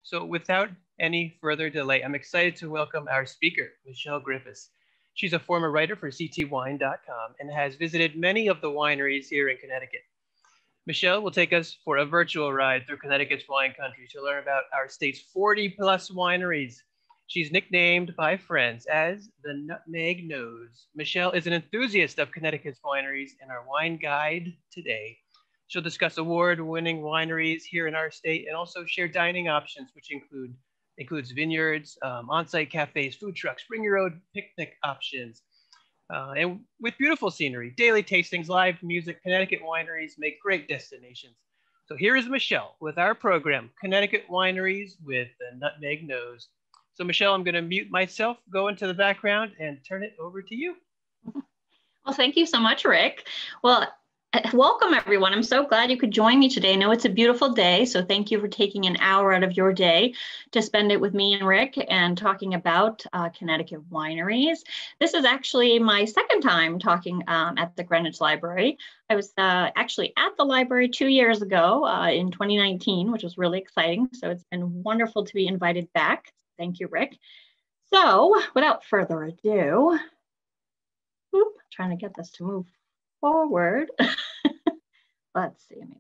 So without any further delay, I'm excited to welcome our speaker, Michelle Griffis. She's a former writer for ctwine.com and has visited many of the wineries here in Connecticut. Michelle will take us for a virtual ride through Connecticut's wine country to learn about our state's 40 plus wineries. She's nicknamed by friends as the Nutmeg Nose. Michelle is an enthusiast of Connecticut's wineries and our wine guide today. She'll discuss award-winning wineries here in our state and also share dining options, which includes vineyards, on-site cafes, food trucks, bring your own picnic options, and with beautiful scenery, daily tastings, live music, Connecticut wineries make great destinations. So here is Michelle with our program, Connecticut Wineries with the Nutmeg Nose. So Michelle, I'm going to mute myself, go into the background, and turn it over to you. Well, thank you so much, Rick. Well, welcome everyone. I'm so glad you could join me today. I know it's a beautiful day, so thank you for taking an hour out of your day to spend it with me and Rick and talking about Connecticut wineries. This is actually my second time talking at the Greenwich Library. I was actually at the library 2 years ago in 2019, which was really exciting. So it's been wonderful to be invited back. Thank you, Rick. So without further ado, trying to get this to move forward. Let's see, maybe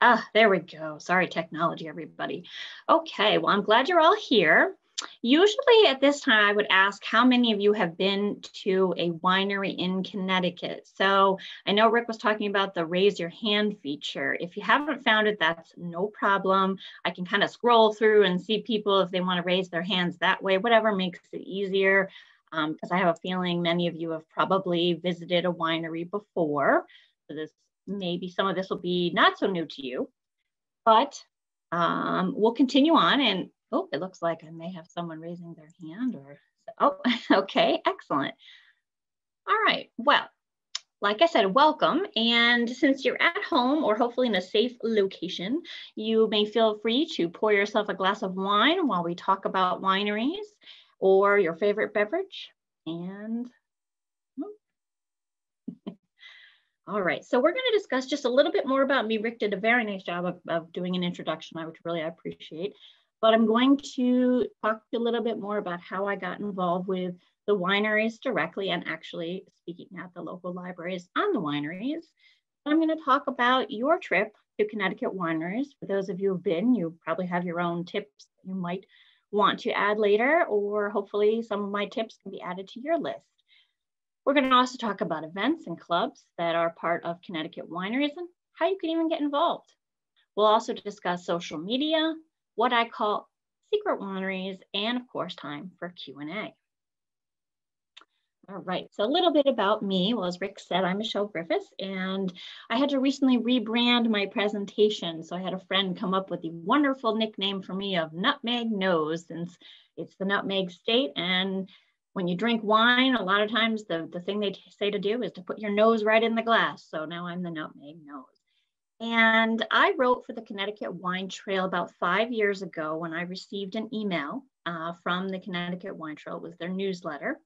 I need to, there we go. Sorry, technology, everybody. Okay, well, I'm glad you're all here. Usually at this time, I would ask how many of you have been to a winery in Connecticut. So I know Rick was talking about the raise your hand feature. If you haven't found it, that's no problem. I can kind of scroll through and see people if they want to raise their hands that way, whatever makes it easier. Because I have a feeling many of you have probably visited a winery before. So maybe some of this will be not so new to you, but we'll continue on. And it looks like I may have someone raising their hand okay, excellent. All right, well, like I said, welcome. And since you're at home or hopefully in a safe location, you may feel free to pour yourself a glass of wine while we talk about wineries or your favorite beverage. And all right, so we're going to discuss just a little bit more about me. Rick did a very nice job of doing an introduction, which really I appreciate. But I'm going to talk a little bit more about how I got involved with the wineries directly and actually speaking at the local libraries on the wineries. I'm going to talk about your trip to Connecticut wineries. For those of you who've been, you probably have your own tips you might want to add later, or hopefully some of my tips can be added to your list. We're going to also talk about events and clubs that are part of Connecticut wineries and how you can even get involved. We'll also discuss social media, what I call secret wineries, and of course, time for Q&A. All right, so a little bit about me. Well, as Rick said, I'm Michelle Griffis, and I had to recently rebrand my presentation. So I had a friend come up with the wonderful nickname for me of Nutmeg Nose, since it's the nutmeg state. And when you drink wine, a lot of times the thing they say to do is to put your nose right in the glass. So now I'm the Nutmeg Nose. And I wrote for the Connecticut Wine Trail about 5 years ago when I received an email from the Connecticut Wine Trail. It was their newsletter.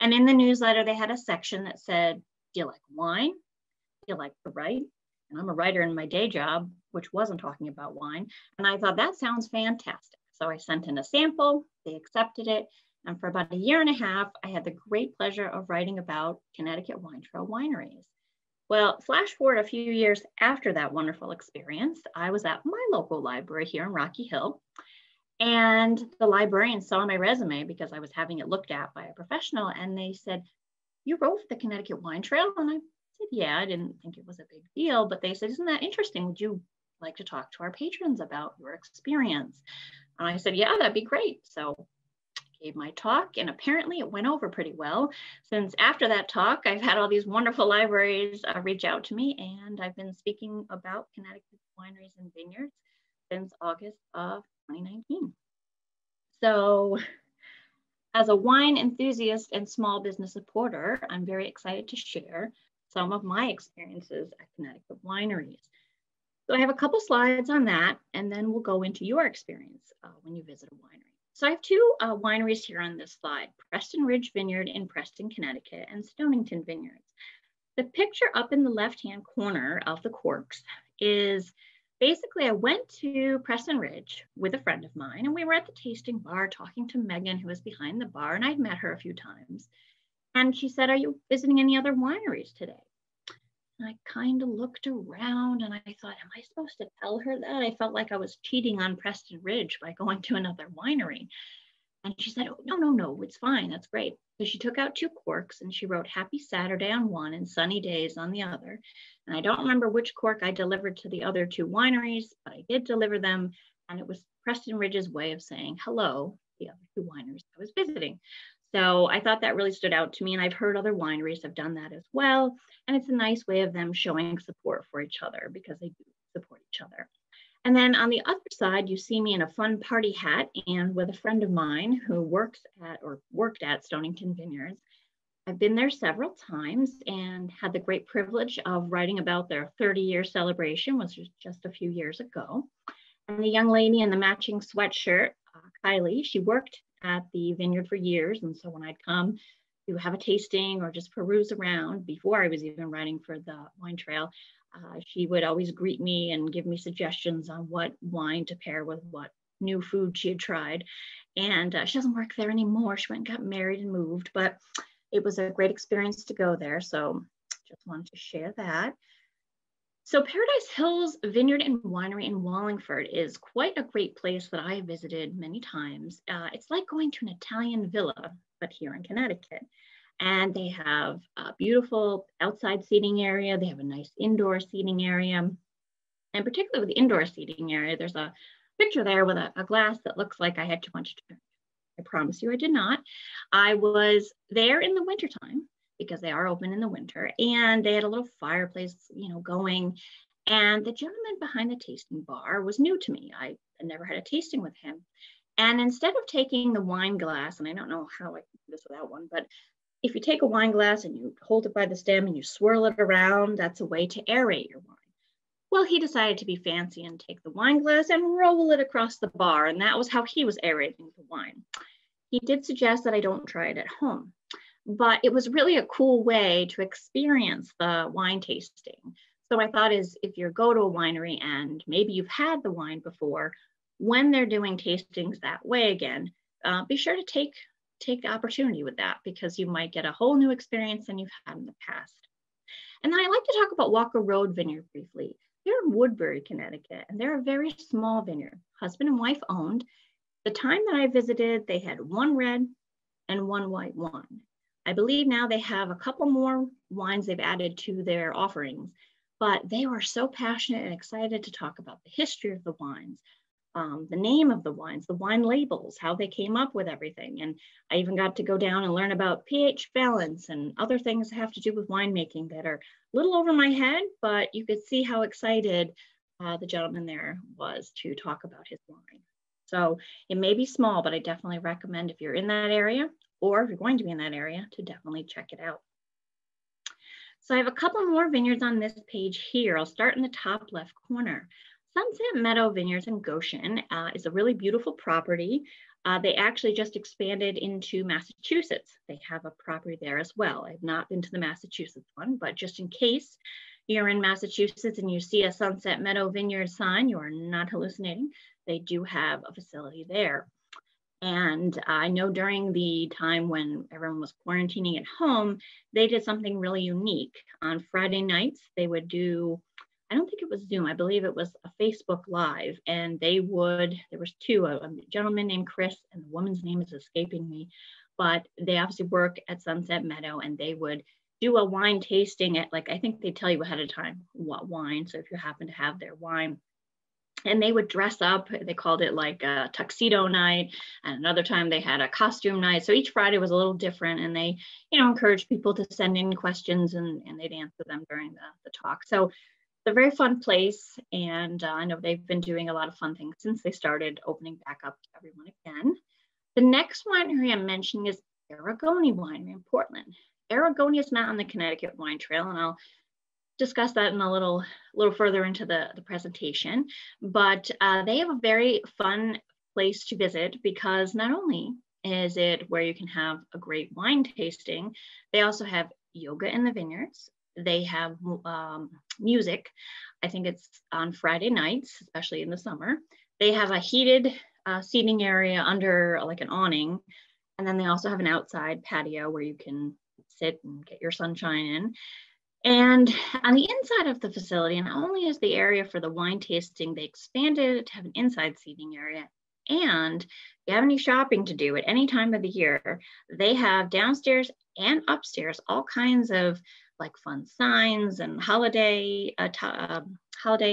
And in the newsletter, they had a section that said, do you like wine? Do you like to write? And I'm a writer in my day job, which wasn't talking about wine. And I thought that sounds fantastic. So I sent in a sample, they accepted it. And for about 1.5 years, I had the great pleasure of writing about Connecticut Wine Trail wineries. Well, flash forward a few years after that wonderful experience, I was at my local library here in Rocky Hill. And the librarian saw my resume because I was having it looked at by a professional. And they said, you wrote for the Connecticut Wine Trail? And I said, yeah, I didn't think it was a big deal. But they said, isn't that interesting? Would you like to talk to our patrons about your experience? And I said, yeah, that'd be great. So I gave my talk, and apparently it went over pretty well. Since after that talk, I've had all these wonderful libraries reach out to me, and I've been speaking about Connecticut wineries and vineyards since August of 2019. So as a wine enthusiast and small business supporter, I'm very excited to share some of my experiences at Connecticut wineries. So I have a couple slides on that, and then we'll go into your experience when you visit a winery. So I have two wineries here on this slide, Preston Ridge Vineyard in Preston, Connecticut, and Stonington Vineyards. The picture up in the left-hand corner of the corks is basically I went to Preston Ridge with a friend of mine, and we were at the tasting bar talking to Megan, who was behind the bar, and I'd met her a few times. And she said, "Are you visiting any other wineries today?" And I kind of looked around and I thought, am I supposed to tell her that? I felt like I was cheating on Preston Ridge by going to another winery. And she said, "Oh, no, it's fine. That's great." So she took out 2 corks and she wrote "Happy Saturday" on one and "Sunny Days" on the other. And I don't remember which cork I delivered to the other 2 wineries, but I did deliver them. And it was Preston Ridge's way of saying hello to the other 2 wineries I was visiting. So I thought that really stood out to me. And I've heard other wineries have done that as well. And it's a nice way of them showing support for each other because they do support each other. And then on the other side, you see me in a fun party hat and with a friend of mine who worked at Stonington Vineyards. I've been there several times and had the great privilege of writing about their 30-year celebration, which was just a few years ago. And the young lady in the matching sweatshirt, Kylie, she worked at the vineyard for years. And so when I'd come to have a tasting or just peruse around before I was even writing for the wine trail, she would always greet me and give me suggestions on what wine to pair with what new food she had tried. And she doesn't work there anymore. She went and got married and moved, but it was a great experience to go there. So just wanted to share that. So Paradise Hills Vineyard and Winery in Wallingford is quite a great place that I visited many times. It's like going to an Italian villa, but here in Connecticut. And they have a beautiful outside seating area. They have a nice indoor seating area. And particularly with the indoor seating area, there's a picture there with a glass that looks like I had too much to drink. I promise you I did not. I was there in the wintertime because they are open in the winter. And they had a little fireplace, going. And the gentleman behind the tasting bar was new to me. I had never had a tasting with him. And instead of taking the wine glass, and I don't know how I can do this without one, but if you take a wine glass and you hold it by the stem and you swirl it around, that's a way to aerate your wine. Well, he decided to be fancy and take the wine glass and roll it across the bar. And that was how he was aerating the wine. He did suggest that I don't try it at home, but it was really a cool way to experience the wine tasting. So my thought is, if you go to a winery and maybe you've had the wine before, when they're doing tastings that way again, be sure to take the opportunity with that, because you might get a whole new experience than you've had in the past. And then I like to talk about Walker Road Vineyard briefly. They're in Woodbury, Connecticut, and they're a very small vineyard, husband and wife owned. The time that I visited, they had 1 red and 1 white wine. I believe now they have a couple more wines they've added to their offerings, but they were so passionate and excited to talk about the history of the wines, the name of the wines, the wine labels, how they came up with everything. And I even got to go down and learn about pH balance and other things that have to do with winemaking that are a little over my head, but you could see how excited the gentleman there was to talk about his wine. So it may be small, but I definitely recommend, if you're in that area or if you're going to be in that area, to definitely check it out. So I have a couple more vineyards on this page here. I'll start in the top left corner. Sunset Meadow Vineyards in Goshen is a really beautiful property. They actually just expanded into Massachusetts. They have a property there as well. I've not been to the Massachusetts one, but just in case you're in Massachusetts and you see a Sunset Meadow Vineyard sign, you are not hallucinating. They do have a facility there. And I know during the time when everyone was quarantining at home, they did something really unique. On Friday nights, they would do, I don't think it was Zoom, I believe it was a Facebook Live. And there was 2, a gentleman named Chris and the woman's name is escaping me, but they obviously work at Sunset Meadow, and they would do a wine tasting at, I think they tell you ahead of time what wine. So if you happen to have their wine, and they would dress up, they called it like a tuxedo night. And another time they had a costume night. So each Friday was a little different, and they, encouraged people to send in questions and they'd answer them during the talk. So it's a very fun place. And I know they've been doing a lot of fun things since they started opening back up to everyone again. The next winery I'm mentioning is Aragoni Winery in Portland. Aragoni is not on the Connecticut Wine Trail, and I'll discuss that in a little further into the presentation, but they have a very fun place to visit, because not only is it where you can have a great wine tasting, they also have yoga in the vineyards. They have music. I think it's on Friday nights, especially in the summer. They have a heated seating area under like an awning. And then they also have an outside patio where you can sit and get your sunshine in. And on the inside of the facility, not only is the area for the wine tasting, they expanded it to have an inside seating area. And if you have any shopping to do at any time of the year, they have downstairs and upstairs all kinds of like fun signs and holiday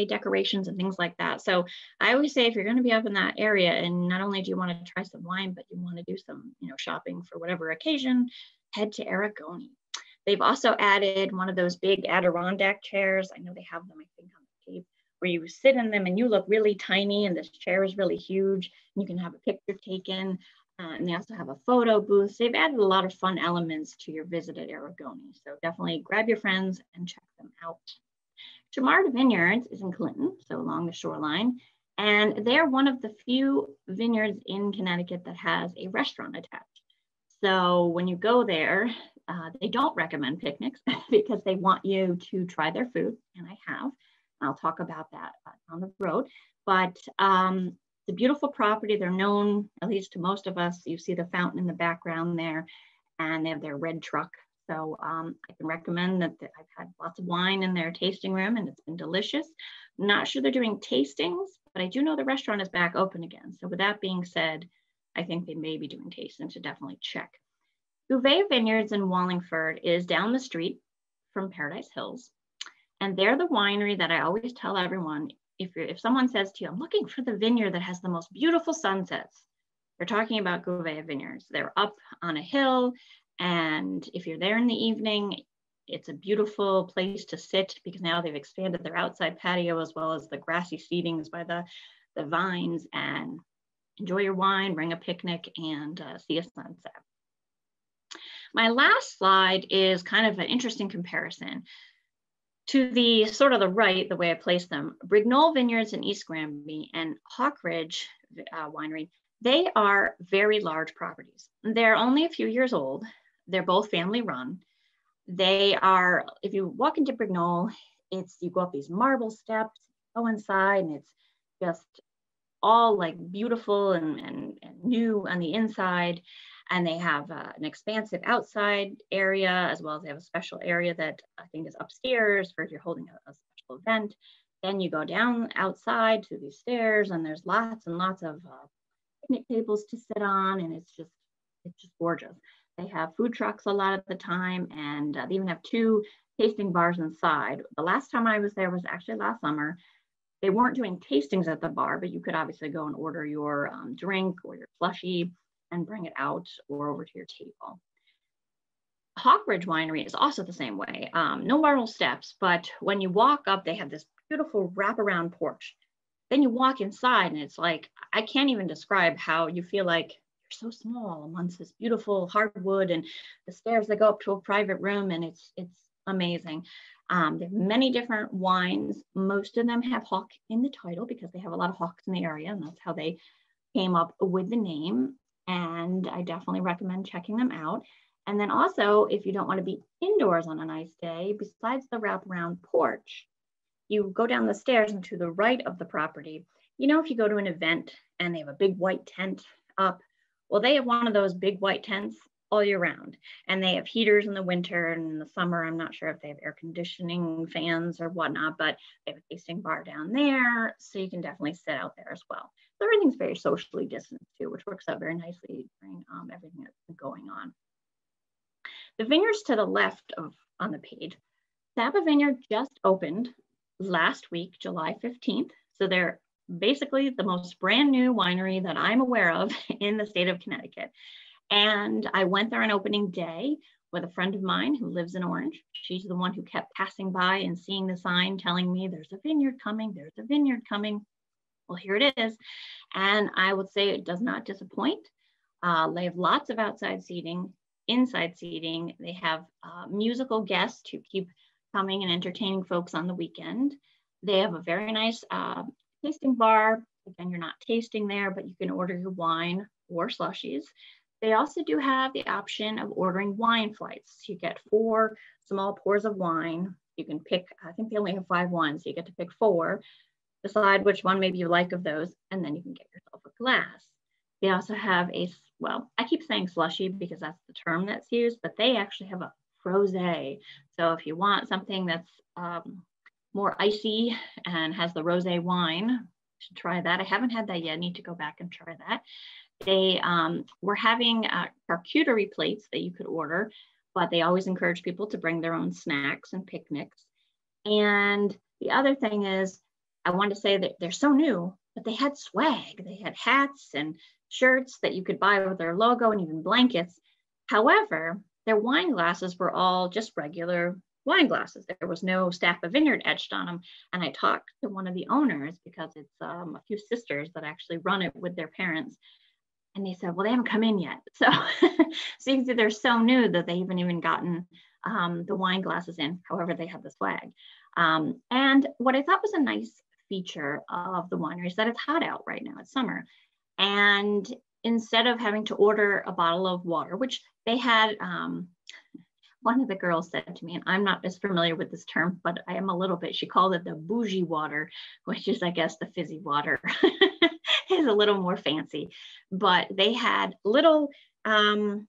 decorations and things like that. So I always say, if you're going to be up in that area, and not only do you want to try some wine, but you want to do some, shopping for whatever occasion, head to Aragoni. They've also added one of those big Adirondack chairs. I know they have them, I think, on the tape, where you sit in them and you look really tiny, and this chair is really huge. And you can have a picture taken. And they also have a photo booth. So they've added a lot of fun elements to your visit at Aragoni. So definitely grab your friends and check them out. Shamarda Vineyards is in Clinton, so along the shoreline. And they're one of the few vineyards in Connecticut that has a restaurant attached. So when you go there, they don't recommend picnics because they want you to try their food. And I have. I'll talk about that on the road. But it's a beautiful property. They're known, at least to most of us. You see the fountain in the background there, and they have their red truck. So I can recommend that. I've had lots of wine in their tasting room, and it's been delicious. I'm not sure they're doing tastings, but I do know the restaurant is back open again. So with that being said, I think they may be doing tastings, so definitely check. Gouvet Vineyards in Wallingford is down the street from Paradise Hills. And they're the winery that I always tell everyone, if someone says to you, I'm looking for the vineyard that has the most beautiful sunsets, they're talking about Gouvet Vineyards. They're up on a hill, and if you're there in the evening, it's a beautiful place to sit because now they've expanded their outside patio as well as the grassy seatings by the vines, and enjoy your wine, bring a picnic, and see a sunset. My last slide is kind of an interesting comparison. To the sort of the right, the way I place them, Brignolle Vineyards in East Granby and Hawkridge Winery, they are very large properties. They're only a few years old. They're both family run. They are, if you walk into Brignolle, you go up these marble steps, go inside, and it's just all like beautiful and new on the inside. And they have an expansive outside area, as well as they have a special area that I think is upstairs for if you're holding a special event. Then you go down outside to these stairs, and there's lots and lots of picnic tables to sit on, and it's just gorgeous. They have food trucks a lot of the time, and they even have 2 tasting bars inside. The last time I was there was actually last summer. They weren't doing tastings at the bar, but you could obviously go and order your drink or your slushie and bring it out or over to your table. Hawkridge Winery is also the same way. No marble steps, but when you walk up, they have this beautiful wraparound porch. Then you walk inside, and it's like, I can't even describe how you feel like you're so small amongst this beautiful hardwood and the stairs that go up to a private room, and it's amazing. They have many different wines. Most of them have hawk in the title because they have a lot of hawks in the area, and that's how they came up with the name. And I definitely recommend checking them out. And then also, if you don't want to be indoors on a nice day, besides the wraparound porch, you go down the stairs and to the right of the property. If you go to an event and they have a big white tent up, well, they have one of those big white tents all year round. And they have heaters in the winter, and in the summer, I'm not sure if they have air conditioning fans or whatnot, but they have a tasting bar down there. So you can definitely sit out there as well. So everything's very socially distanced too, which works out very nicely during everything that's been going on. The vineyards to the left on the page, Saba Vineyard just opened last week, July 15th. So they're basically the most brand new winery that I'm aware of in the state of Connecticut. And I went there on opening day with a friend of mine who lives in Orange. She's the one who kept passing by and seeing the sign telling me there's a vineyard coming, there's a vineyard coming. Well, here it is. And I would say it does not disappoint. They have lots of outside seating, inside seating. They have musical guests to keep coming and entertaining folks on the weekend. They have a very nice tasting bar. Again, you're not tasting there, but you can order your wine or slushies. They also do have the option of ordering wine flights. You get 4 small pours of wine. You can pick, I think they only have 5 wines, so you get to pick 4, decide which one maybe you like of those, and then you can get yourself a glass. They also have well, I keep saying slushy because that's the term that's used, but they actually have a rosé. So if you want something that's more icy and has the rosé wine, you should try that. I haven't had that yet. I need to go back and try that. They were having charcuterie plates that you could order, but they always encourage people to bring their own snacks and picnics. And the other thing is, I want to say that they're so new, but they had swag. They had hats and shirts that you could buy with their logo and even blankets. However, their wine glasses were all just regular wine glasses. There was no Staff of Vineyard etched on them. And I talked to one of the owners, because it's a few sisters that actually run it with their parents. And they said, well, they haven't come in yet. So, so you can see they're so new that they haven't even gotten the wine glasses in. However, they have the swag. And what I thought was a nice feature of the winery is that it's hot out right now. It's summer. And instead of having to order a bottle of water, which they had, one of the girls said to me, and I'm not as familiar with this term, but I am a little bit, she called it the bougie water, which is, I guess, the fizzy water. Is a little more fancy, but they had little, I'm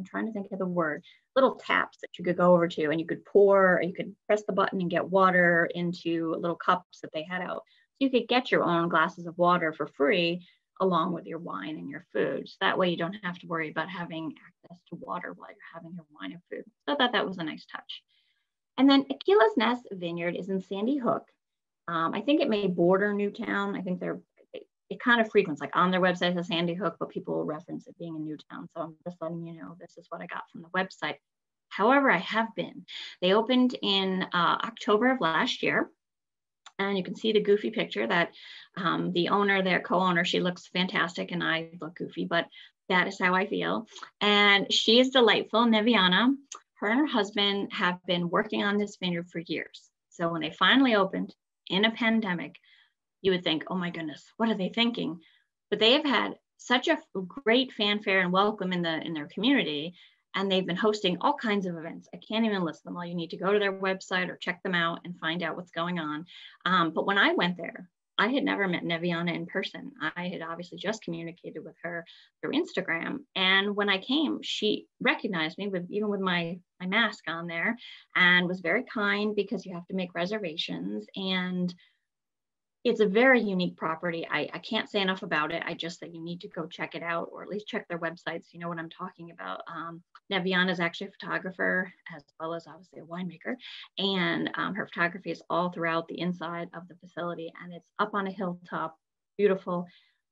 trying to think of the word, little taps that you could go over to, and you could pour, you could press the button and get water into little cups that they had out. So you could get your own glasses of water for free along with your wine and your food. So that way you don't have to worry about having access to water while you're having your wine and food. So I thought that was a nice touch. And then Aquila's Nest Vineyard is in Sandy Hook. I think it may border Newtown. I think it kind of frequents, like on their website, it says Sandy Hook, but people will reference it being in Newtown. So I'm just letting you know, this is what I got from the website. However, I have been. They opened in October of last year. And you can see the goofy picture that the owner, their co-owner, she looks fantastic and I look goofy, but that is how I feel. And she is delightful, Neviana. Her and her husband have been working on this vineyard for years. So when they finally opened in a pandemic, you would think, oh my goodness, what are they thinking? But they have had such a great fanfare and welcome in their community, and they've been hosting all kinds of events. I can't even list them all. You need to go to their website or check them out and find out what's going on. But when I went there, I had never met Neviana in person. I had obviously just communicated with her through Instagram. And when I came, she recognized me even with my mask on there, and was very kind, because you have to make reservations. And it's a very unique property. I can't say enough about it. I just say you need to go check it out, or at least check their websites. You know what I'm talking about. Neviana is actually a photographer, as well as obviously a winemaker. And her photography is all throughout the inside of the facility, and it's up on a hilltop, beautiful,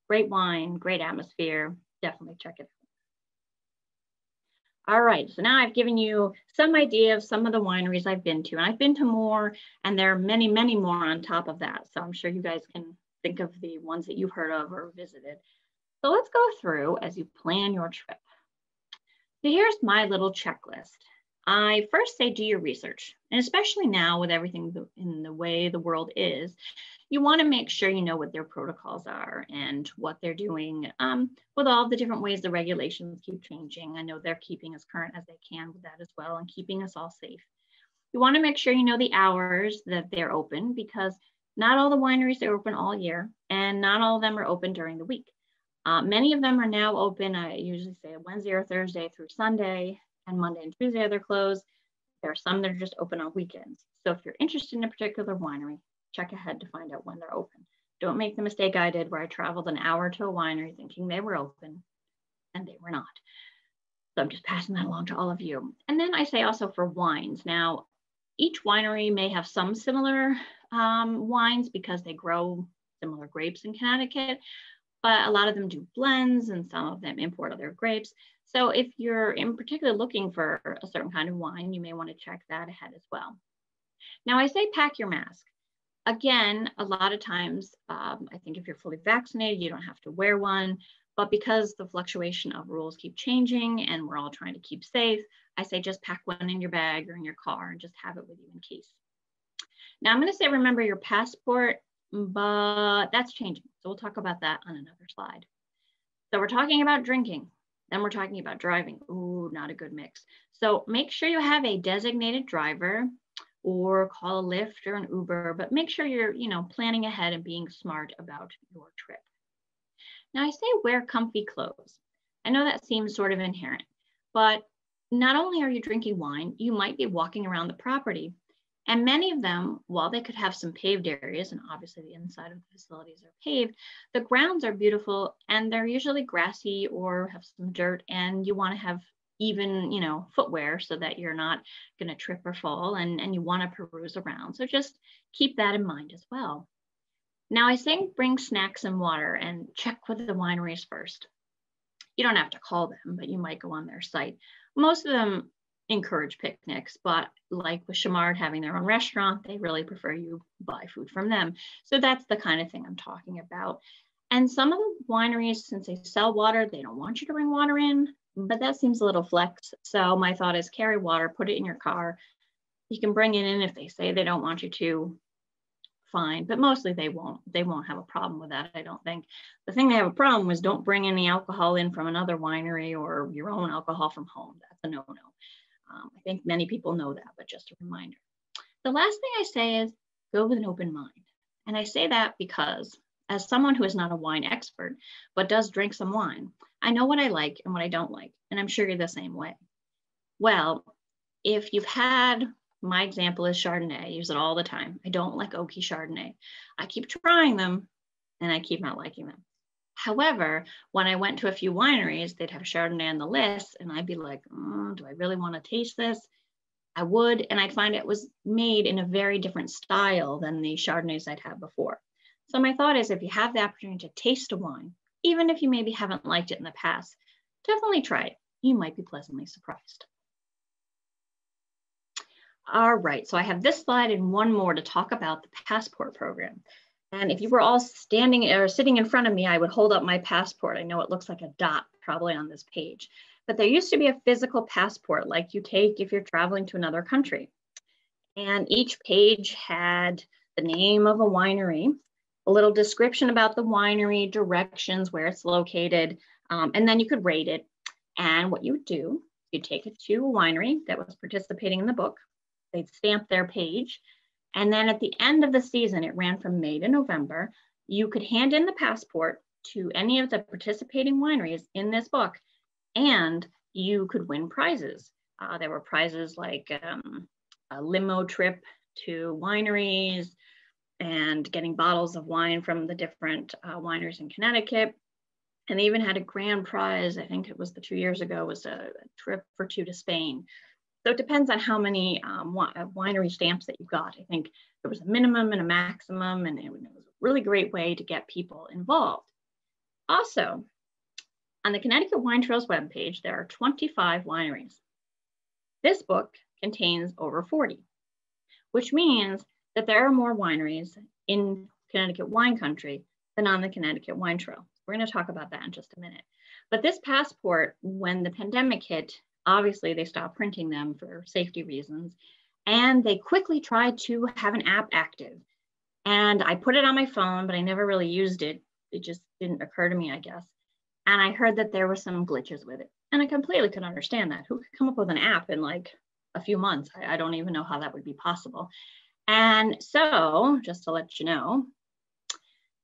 great wine, great atmosphere. Definitely check it out. All right, so now I've given you some idea of some of the wineries I've been to, and I've been to more, and there are many, many more on top of that. So I'm sure you guys can think of the ones that you've heard of or visited. So let's go through as you plan your trip. So here's my little checklist. I first say do your research, and especially now with everything in the way the world is, you want to make sure you know what their protocols are and what they're doing with all the different ways the regulations keep changing. I know they're keeping as current as they can with that as well, and keeping us all safe. You want to make sure you know the hours that they're open, because not all the wineries are open all year, and not all of them are open during the week. Many of them are now open, I usually say Wednesday or Thursday through Sunday, and Monday and Tuesday they're closed. There are some that are just open on weekends. So if you're interested in a particular winery, check ahead to find out when they're open. Don't make the mistake I did, where I traveled an hour to a winery thinking they were open, and they were not. So I'm just passing that along to all of you. And then I say also for wines. Now, each winery may have some similar wines, because they grow similar grapes in Connecticut, but a lot of them do blends, and some of them import other grapes. So if you're in particular looking for a certain kind of wine, you may want to check that ahead as well. Now I say pack your mask. Again, a lot of times, I think if you're fully vaccinated, you don't have to wear one, but because the fluctuation of rules keep changing and we're all trying to keep safe, I say just pack one in your bag or in your car and just have it with you in case. Now I'm going to say remember your passport, but that's changing. So we'll talk about that on another slide. So we're talking about drinking. Then we're talking about driving. Ooh, not a good mix. So make sure you have a designated driver or call a Lyft or an Uber, but make sure you're, planning ahead and being smart about your trip. Now I say wear comfy clothes. I know that seems sort of inherent, but not only are you drinking wine, you might be walking around the property. And many of them, while they could have some paved areas, and obviously the inside of the facilities are paved, the grounds are beautiful and they're usually grassy or have some dirt, and you want to have even, footwear so that you're not going to trip or fall, and you want to peruse around. So just keep that in mind as well. Now I say bring snacks and water and check with the wineries first. You don't have to call them, but you might go on their site. Most of them encourage picnics, but like with Chamard having their own restaurant, they really prefer you buy food from them. So that's the kind of thing I'm talking about. And some of the wineries, since they sell water, they don't want you to bring water in, but that seems a little flex. So my thought is carry water, put it in your car. You can bring it in if they say they don't want you to, fine, but mostly they won't have a problem with that, I don't think. The thing they have a problem with is don't bring any alcohol in from another winery or your own alcohol from home. That's a no-no. I think many people know that, but just a reminder. The last thing I say is go with an open mind. And I say that because as someone who is not a wine expert, but does drink some wine, I know what I like and what I don't like. And I'm sure you're the same way. Well, if you've had, my example is Chardonnay, I use it all the time. I don't like oaky Chardonnay. I keep trying them and I keep not liking them. However, when I went to a few wineries, they'd have Chardonnay on the list and I'd be like, do I really want to taste this? I would, and I'd find it was made in a very different style than the Chardonnays I'd had before. So my thought is if you have the opportunity to taste a wine, even if you maybe haven't liked it in the past, definitely try it. You might be pleasantly surprised. All right, so I have this slide and one more to talk about the passport program. And if you were all standing or sitting in front of me, I would hold up my passport. I know it looks like a dot probably on this page, but there used to be a physical passport like you take if you're traveling to another country. And each page had the name of a winery, a little description about the winery, directions, where it's located, and then you could rate it. And what you would do, you'd take it to a winery that was participating in the book. They'd stamp their page. And then at the end of the season, it ran from May to November, you could hand in the passport to any of the participating wineries in this book, and you could win prizes. There were prizes like a limo trip to wineries and getting bottles of wine from the different wineries in Connecticut. And they even had a grand prize, I think it was 2 years ago, was a trip for 2 to Spain. So it depends on how many winery stamps that you got. I think there was a minimum and a maximum, and it was a really great way to get people involved. Also, on the Connecticut Wine Trails webpage, there are 25 wineries. This book contains over 40, which means that there are more wineries in Connecticut wine country than on the Connecticut Wine Trail. We're going to talk about that in just a minute. But this passport, when the pandemic hit, obviously they stopped printing them for safety reasons, and they quickly tried to have an app active. And I put it on my phone, but I never really used it. It just didn't occur to me, I guess. And I heard that there were some glitches with it. And I completely could understand that. Who could come up with an app in like a few months? I don't even know how that would be possible. And so, just to let you know,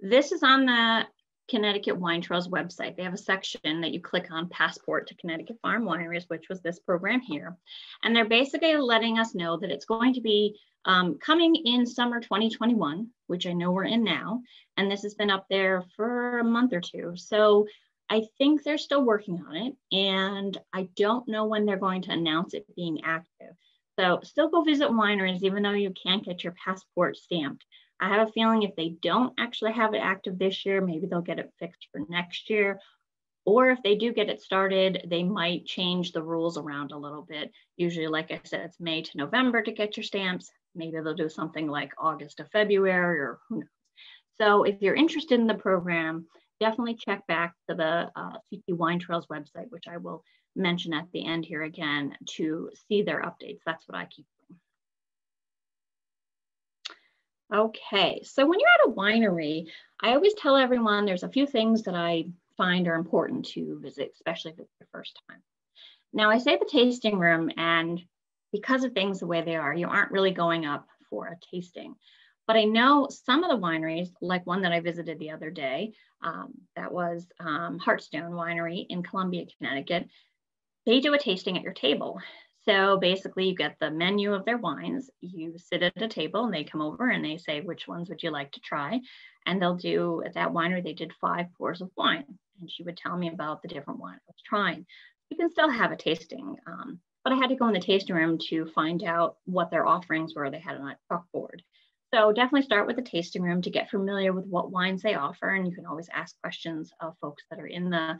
this is on the Connecticut Wine Trails website. They have a section that you click on, Passport to Connecticut Farm Wineries, which was this program here. And they're basically letting us know that it's going to be coming in summer 2021, which I know we're in now. And this has been up there for a month or two. So I think they're still working on it. And I don't know when they're going to announce it being active. So still go visit wineries, even though you can't get your passport stamped. I have a feeling if they don't actually have it active this year, maybe they'll get it fixed for next year. Or if they do get it started, they might change the rules around a little bit. Usually, like I said, it's May to November to get your stamps. Maybe they'll do something like August to February, or who knows. So if you're interested in the program, definitely check back to the CT Wine Trails website, which I will mention at the end here again, to see their updates. That's what I keep doing. Okay, so when you're at a winery, I always tell everyone there's a few things that I find are important to visit, especially if it's your first time. Now, I say the tasting room, and because of things the way they are, you aren't really going up for a tasting. But I know some of the wineries, like one that I visited the other day, that was Heartstone Winery in Columbia, Connecticut. They do a tasting at your table. So basically you get the menu of their wines, you sit at a table and they come over and they say, which ones would you like to try? And they'll do, at that winery, they did 5 pours of wine. And she would tell me about the different wine I was trying. You can still have a tasting, but I had to go in the tasting room to find out what their offerings were. They had on a chalkboard. So definitely start with the tasting room to get familiar with what wines they offer. And you can always ask questions of folks that are in the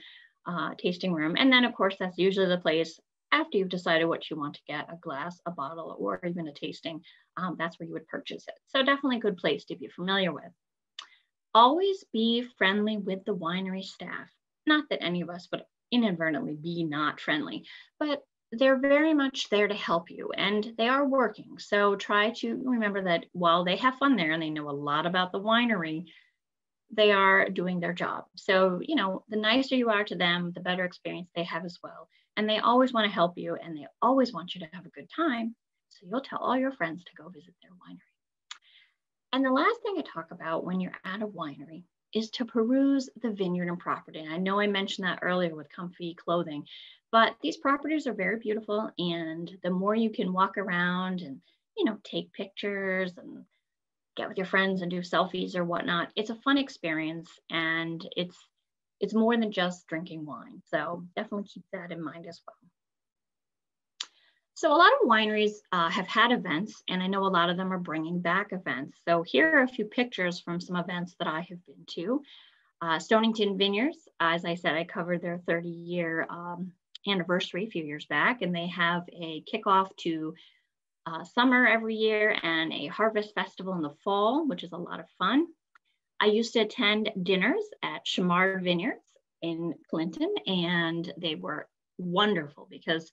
tasting room. And then of course, that's usually the place after you've decided what you want to get, a glass, a bottle, or even a tasting, that's where you would purchase it. So definitely a good place to be familiar with. Always be friendly with the winery staff. Not that any of us would inadvertently be not friendly, but they're very much there to help you and they are working. So try to remember that while they have fun there and they know a lot about the winery, they are doing their job. So, you know, the nicer you are to them, the better experience they have as well. And they always want to help you and they always want you to have a good time. So you'll tell all your friends to go visit their winery. And the last thing I talk about when you're at a winery is to peruse the vineyard and property. And I know I mentioned that earlier with comfy clothing, but these properties are very beautiful. And the more you can walk around and, you know, take pictures and get with your friends and do selfies or whatnot, it's a fun experience. And it's more than just drinking wine. So definitely keep that in mind as well. So a lot of wineries have had events, and I know a lot of them are bringing back events. So here are a few pictures from some events that I have been to. Stonington Vineyards, as I said, I covered their 30-year anniversary a few years back, and they have a kickoff to summer every year and a harvest festival in the fall, which is a lot of fun. I used to attend dinners at Chamard Vineyards in Clinton, and they were wonderful because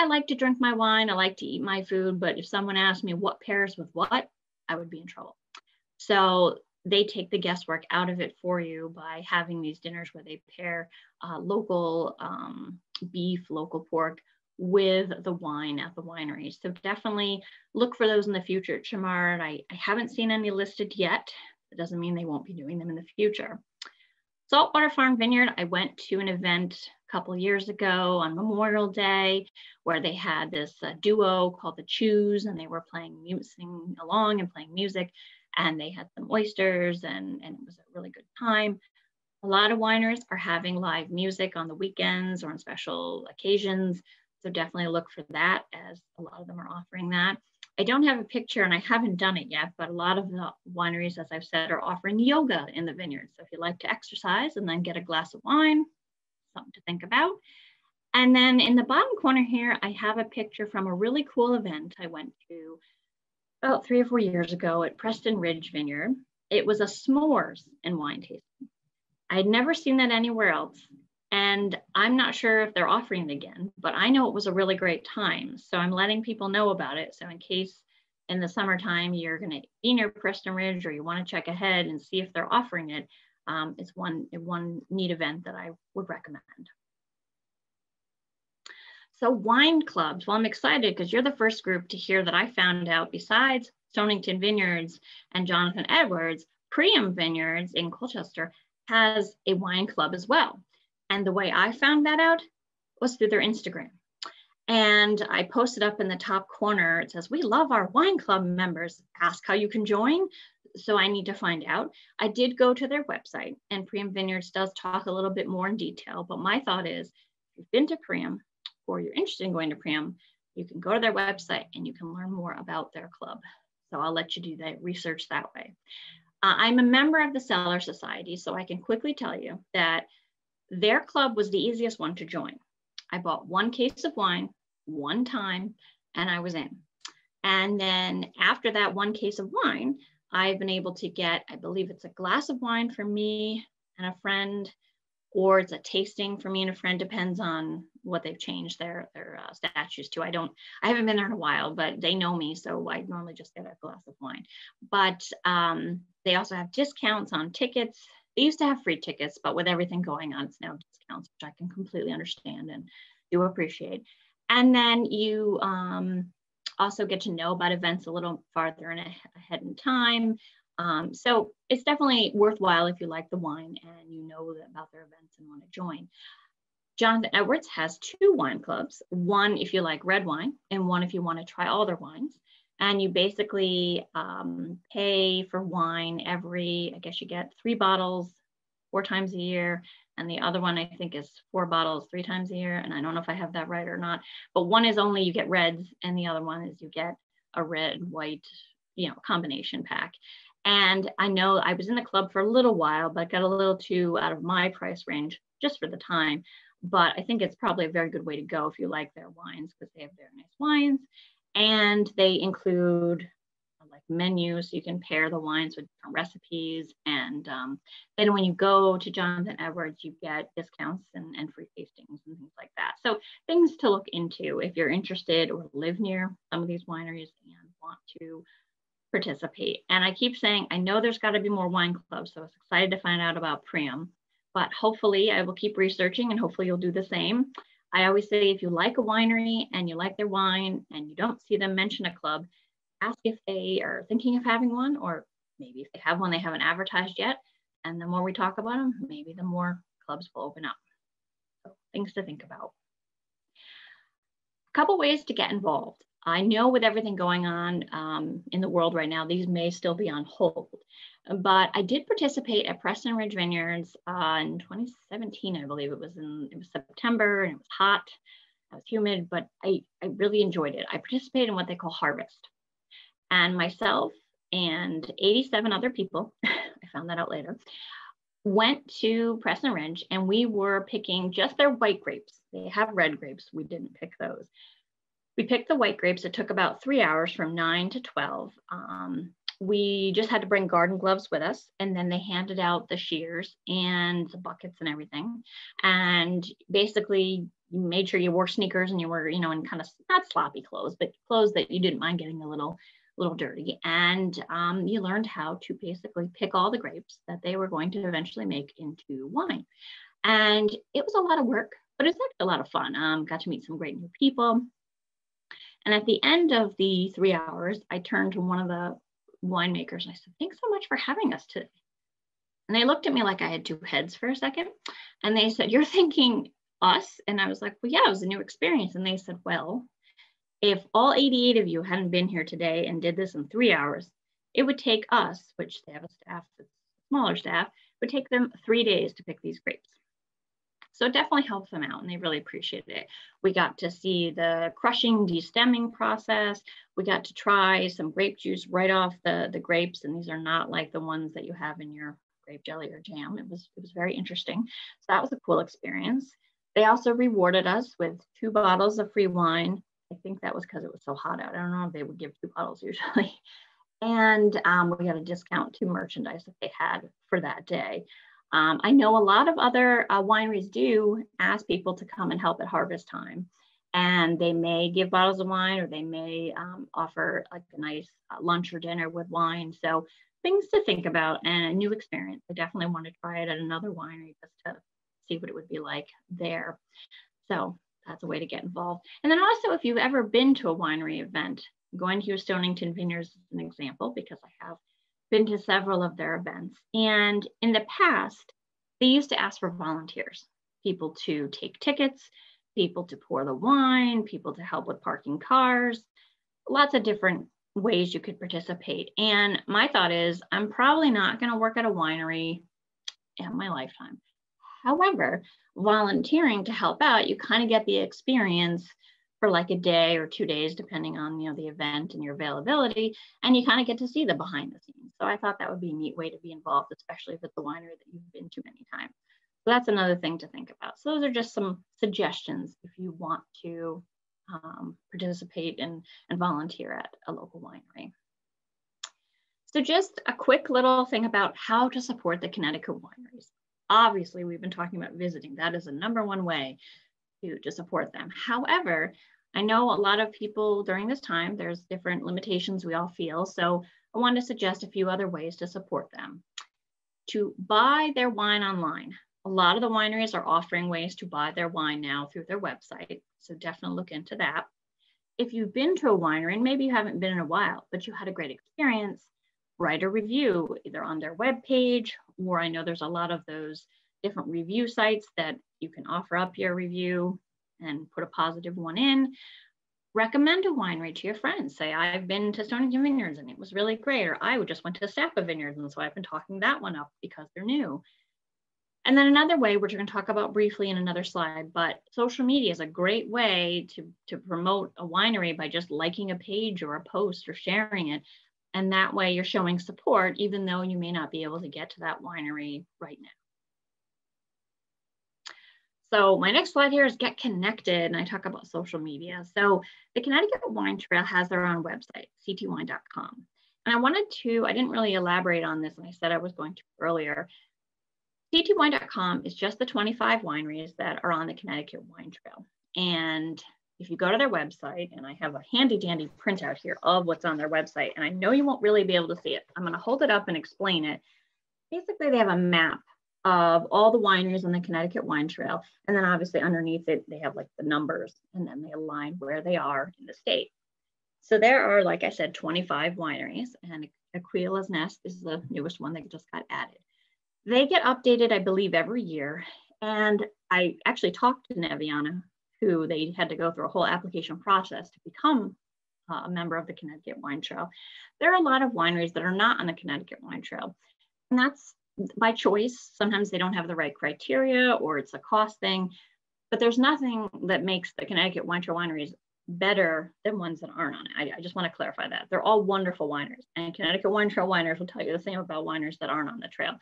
I like to drink my wine, I like to eat my food, but if someone asked me what pairs with what, I would be in trouble. So they take the guesswork out of it for you by having these dinners where they pair local beef, local pork with the wine at the winery. So definitely look for those in the future at Chamard. I haven't seen any listed yet. It doesn't mean they won't be doing them in the future. Saltwater Farm Vineyard, I went to an event a couple of years ago on Memorial Day where they had this duo called the Chews, and they were singing along and playing music, and they had some oysters, and it was a really good time. A lot of wineries are having live music on the weekends or on special occasions, so definitely look for that, as a lot of them are offering that. I don't have a picture and I haven't done it yet, but a lot of the wineries, as I've said, are offering yoga in the vineyard. So if you like to exercise and then get a glass of wine, something to think about. And then in the bottom corner here, I have a picture from a really cool event I went to about 3 or 4 years ago at Preston Ridge Vineyard. It was a s'mores and wine tasting. I had never seen that anywhere else. And I'm not sure if they're offering it again, but I know it was a really great time. So I'm letting people know about it. So in case in the summertime you're going to be near Preston Ridge or you want to check ahead and see if they're offering it, it's one neat event that I would recommend. So wine clubs, well, I'm excited because you're the first group to hear that I found out, besides Stonington Vineyards and Jonathan Edwards, Priam Vineyards in Colchester has a wine club as well. And the way I found that out was through their Instagram. And I posted up in the top corner, it says, "We love our wine club members. Ask how you can join." So I need to find out. I did go to their website, and Priam Vineyards does talk a little bit more in detail. But my thought is, if you've been to Priam or you're interested in going to Priam, you can go to their website and you can learn more about their club. So I'll let you do that research that way. I'm a member of the Cellar Society, so I can quickly tell you that their club was the easiest one to join. I bought 1 case of wine, 1 time, and I was in. And then after that 1 case of wine, I've been able to get, I believe it's a glass of wine for me and a friend, or it's a tasting for me and a friend, depends on what they've changed their statutes to. I haven't been there in a while, but they know me, so I normally just get a glass of wine. But they also have discounts on tickets. They used to have free tickets, but with everything going on, it's now discounts, which I can completely understand and do appreciate. And then you also get to know about events a little farther ahead in time. So it's definitely worthwhile if you like the wine and you know about their events and want to join. Jonathan Edwards has 2 wine clubs, one if you like red wine and one if you want to try all their wines. And you basically pay for wine every, I guess you get 3 bottles 4 times a year. And the other one I think is 4 bottles 3 times a year. And I don't know if I have that right or not, but one is only you get reds and the other one is you get a red, white, combination pack. And I know I was in the club for a little while, but got a little too out of my price range just for the time. But I think it's probably a very good way to go if you like their wines, because they have very nice wines. And they include like menus, so you can pair the wines with different recipes. And then when you go to Jonathan Edwards, you get discounts and free tastings and things like that. So things to look into if you're interested or live near some of these wineries and want to participate. And I keep saying, I know there's got to be more wine clubs, so I was excited to find out about Priam, but hopefully I will keep researching and hopefully you'll do the same. I always say, if you like a winery and you like their wine and you don't see them mention a club, ask if they are thinking of having one, or maybe if they have one they haven't advertised yet. And the more we talk about them, maybe the more clubs will open up. So things to think about. A couple ways to get involved. I know with everything going on in the world right now, these may still be on hold, but I did participate at Preston Ridge Vineyards in 2017, I believe it was September, and it was hot, it was humid, but I really enjoyed it. I participated in what they call Harvest, and myself and 87 other people, I found that out later, went to Preston Ridge and we were picking just their white grapes. They have red grapes, we didn't pick those. We picked the white grapes. It took about 3 hours from 9 to 12. We just had to bring garden gloves with us, and then they handed out the shears and the buckets and everything. And basically you made sure you wore sneakers and you were, in kind of not sloppy clothes, but clothes that you didn't mind getting a little dirty. And you learned how to basically pick all the grapes that they were going to eventually make into wine. And it was a lot of work, but it's actually a lot of fun. Got to meet some great new people. And at the end of the 3 hours, I turned to one of the winemakers and I said, "Thanks so much for having us today." And they looked at me like I had 2 heads for a second. And they said, "You're thinking us?" And I was like, "Well, yeah, it was a new experience." And they said, "Well, if all 88 of you hadn't been here today and did this in 3 hours, it would take us," which they have a staff that's a smaller staff, it would take them 3 days to pick these grapes. So it definitely helps them out and they really appreciated it. We got to see the crushing, destemming process. We got to try some grape juice right off the grapes. And these are not like the ones that you have in your grape jelly or jam. It was very interesting. So that was a cool experience. They also rewarded us with 2 bottles of free wine. I think that was because it was so hot out. I don't know if they would give 2 bottles usually. And we got a discount to merchandise that they had for that day. I know a lot of other wineries do ask people to come and help at harvest time, and they may give bottles of wine or they may offer like a nice lunch or dinner with wine. So things to think about and a new experience. I definitely want to try it at another winery just to see what it would be like there. So that's a way to get involved. And then also, if you've ever been to a winery event, going to your Stonington Vineyards is an example because I have been to several of their events. And in the past, they used to ask for volunteers, people to take tickets, people to pour the wine, people to help with parking cars, lots of different ways you could participate. And my thought is, I'm probably not going to work at a winery in my lifetime. However, volunteering to help out, you kind of get the experience for like a day or 2 days, depending on the event and your availability, and you kind of get to see the behind the scenes. So I thought that would be a neat way to be involved, especially if it's a winery that you've been to many times. So that's another thing to think about. So those are just some suggestions if you want to participate and volunteer at a local winery. So just a quick little thing about how to support the Connecticut wineries. Obviously, we've been talking about visiting. That is the #1 way to support them. However, I know a lot of people during this time, there's different limitations we all feel. So I want to suggest a few other ways to support them. to buy their wine online. A lot of the wineries are offering ways to buy their wine now through their website. So definitely look into that. If you've been to a winery, and maybe you haven't been in a while, but you had a great experience, write a review either on their webpage, or I know there's a lot of those different review sites that you can offer up your review and put a positive one in. Recommend a winery to your friends. Say, I've been to Stonington Vineyards and it was really great. Or I just went to Sapa Vineyards and so I've been talking that one up because they're new. And then another way, which we're going to talk about briefly in another slide, but social media is a great way to promote a winery by just liking a page or a post or sharing it. And that way you're showing support, even though you may not be able to get to that winery right now. So my next slide here is get connected, and I talk about social media. So the Connecticut Wine Trail has their own website, ctwine.com. And I didn't really elaborate on this, and I said I was going to earlier. ctwine.com is just the 25 wineries that are on the Connecticut Wine Trail. And if you go to their website, and I have a handy dandy printout here of what's on their website, and I know you won't really be able to see it. I'm going to hold it up and explain it. Basically, they have a map of all the wineries on the Connecticut Wine Trail. And then obviously underneath it, they have like the numbers, and then they align where they are in the state. So there are, like I said, 25 wineries, and Aquila's Nest is the newest one that just got added. They get updated, I believe, every year. And I actually talked to Neviana, who they had to go through a whole application process to become a member of the Connecticut Wine Trail. There are a lot of wineries that are not on the Connecticut Wine Trail, and that's by choice. Sometimes they don't have the right criteria, or it's a cost thing, but there's nothing that makes the Connecticut Wine Trail wineries better than ones that aren't on it. I just want to clarify that. They're all wonderful wineries, and Connecticut Wine Trail wineries will tell you the same about wineries that aren't on the trail.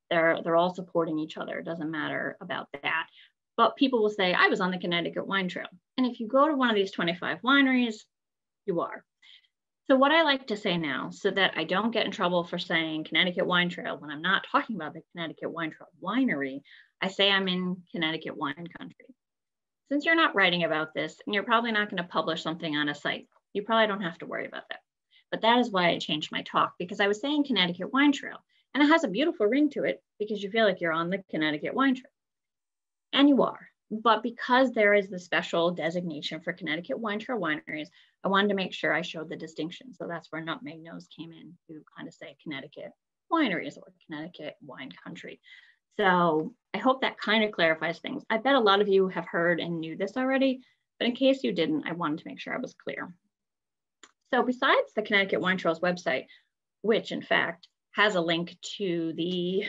They're all supporting each other. It doesn't matter about that. But people will say, I was on the Connecticut Wine Trail. And if you go to one of these 25 wineries, you are. So what I like to say now, so that I don't get in trouble for saying Connecticut Wine Trail when I'm not talking about the Connecticut Wine Trail winery, I say I'm in Connecticut wine country. Since you're not writing about this, and you're probably not going to publish something on a site, you probably don't have to worry about that. But that is why I changed my talk, because I was saying Connecticut Wine Trail, and it has a beautiful ring to it because you feel like you're on the Connecticut Wine Trail. And you are. But because there is the special designation for Connecticut Wine Trail wineries, I wanted to make sure I showed the distinction. So that's where Nutmeg Nose came in to kind of say Connecticut wineries or Connecticut wine country. So I hope that kind of clarifies things. I bet a lot of you have heard and knew this already, but in case you didn't, I wanted to make sure I was clear. So besides the Connecticut Wine Trail's website, which in fact has a link to the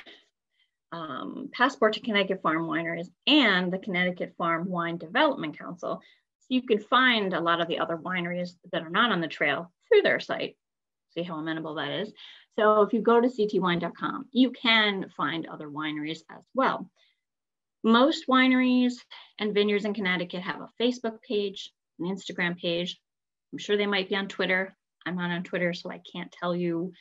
Passport to Connecticut Farm Wineries and the Connecticut Farm Wine Development Council. So you can find a lot of the other wineries that are not on the trail through their site. See how amenable that is. So if you go to ctwine.com, you can find other wineries as well. Most wineries and vineyards in Connecticut have a Facebook page, an Instagram page. I'm sure they might be on Twitter. I'm not on Twitter, so I can't tell you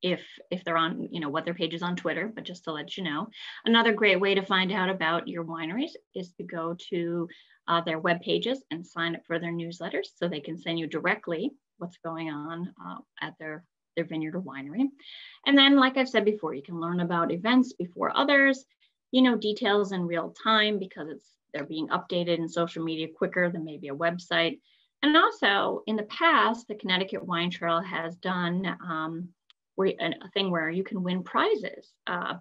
if they're on, what their page is on Twitter, but just to let you know. Another great way to find out about your wineries is to go to their web pages and sign up for their newsletters so they can send you directly what's going on at their vineyard or winery. And then, like I've said before, you can learn about events before others, details in real time because they're being updated in social media quicker than maybe a website. And also in the past, the Connecticut Wine Trail has done a thing where you can win prizes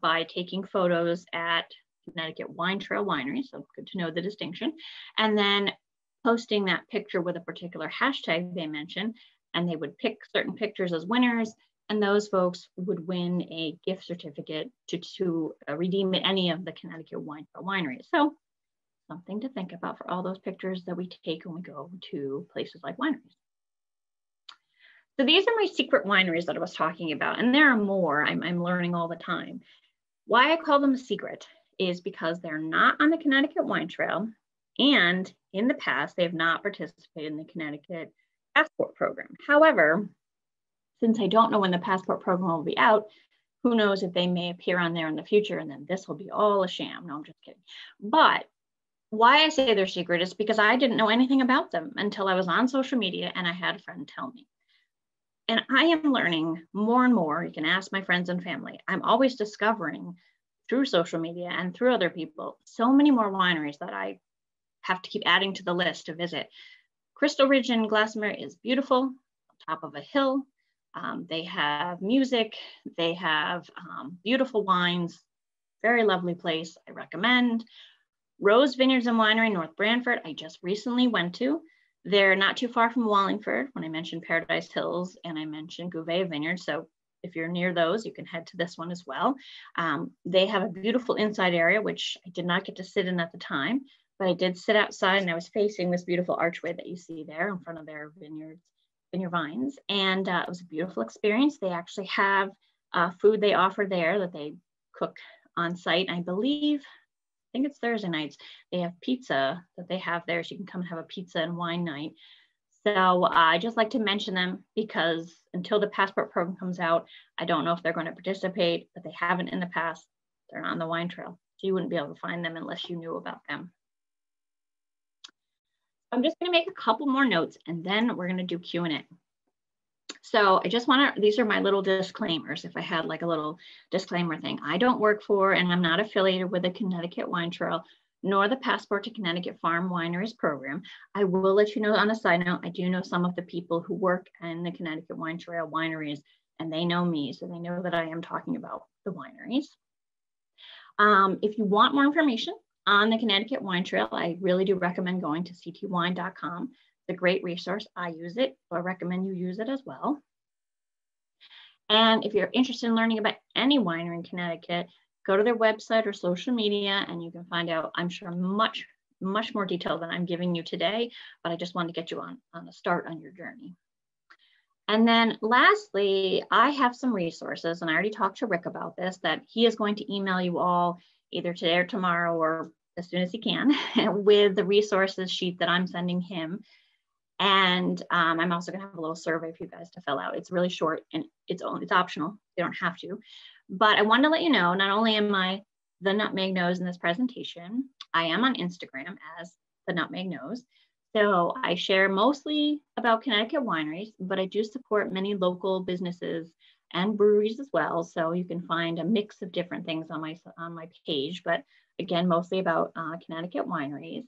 by taking photos at Connecticut Wine Trail winery. So good to know the distinction. And then posting that picture with a particular hashtag they mentioned, and they would pick certain pictures as winners. And those folks would win a gift certificate to redeem at any of the Connecticut Wine Trail wineries. So something to think about for all those pictures that we take when we go to places like wineries. So these are my secret wineries that I was talking about, and there are more. I'm learning all the time. Why I call them a secret is because they're not on the Connecticut Wine Trail, and in the past, they have not participated in the Connecticut Passport Program. However, since I don't know when the Passport Program will be out, who knows if they may appear on there in the future, and then this will be all a sham. No, I'm just kidding. But why I say they're secret is because I didn't know anything about them until I was on social media and I had a friend tell me. And I am learning more and more. You can ask my friends and family. I'm always discovering through social media and through other people, so many more wineries that I have to keep adding to the list to visit. Crystal Ridge in Glastonbury is beautiful, on top of a hill. They have music, they have beautiful wines, very lovely place, I recommend. Rose Vineyards and Winery, North Branford, I just recently went to. They're not too far from Wallingford when I mentioned Paradise Hills and I mentioned Gouvet Vineyard. So if you're near those, you can head to this one as well. They have a beautiful inside area, which I did not get to sit in at the time, but I did sit outside and I was facing this beautiful archway that you see there in front of their vineyard vines. And it was a beautiful experience. They actually have food they offer there that they cook on site. I think it's Thursday nights. They have pizza that they have there. So you can come and have a pizza and wine night. So I just like to mention them because until the passport program comes out, I don't know if they're going to participate, but they haven't in the past. They're not on the wine trail. So you wouldn't be able to find them unless you knew about them. I'm just going to make a couple more notes and then we're going to do Q&A. So I just want to, these are my little disclaimers. If I had like a little disclaimer thing, I don't work for and I'm not affiliated with the Connecticut Wine Trail nor the Passport to Connecticut Farm Wineries program. I will let you know on a side note, I do know some of the people who work in the Connecticut Wine Trail wineries and they know me, so they know that I am talking about the wineries. If you want more information on the Connecticut Wine Trail, I really do recommend going to ctwine.com. It's a great resource. I use it, so I recommend you use it as well. And if you're interested in learning about any winery in Connecticut, go to their website or social media and you can find out, I'm sure, much more detail than I'm giving you today, but I just wanted to get you on a start on your journey. And then lastly, I have some resources, and I already talked to Rick about this, that he is going to email you all either today or tomorrow or as soon as he can with the resources sheet that I'm sending him. And I'm also going to have a little survey for you guys to fill out. It's really short and it's optional. You don't have to. But I wanted to let you know, not only am I the Nutmeg Nose in this presentation, I am on Instagram as the Nutmeg Nose. So I share mostly about Connecticut wineries, but I do support many local businesses and breweries as well. So you can find a mix of different things on my page, but again, mostly about Connecticut wineries.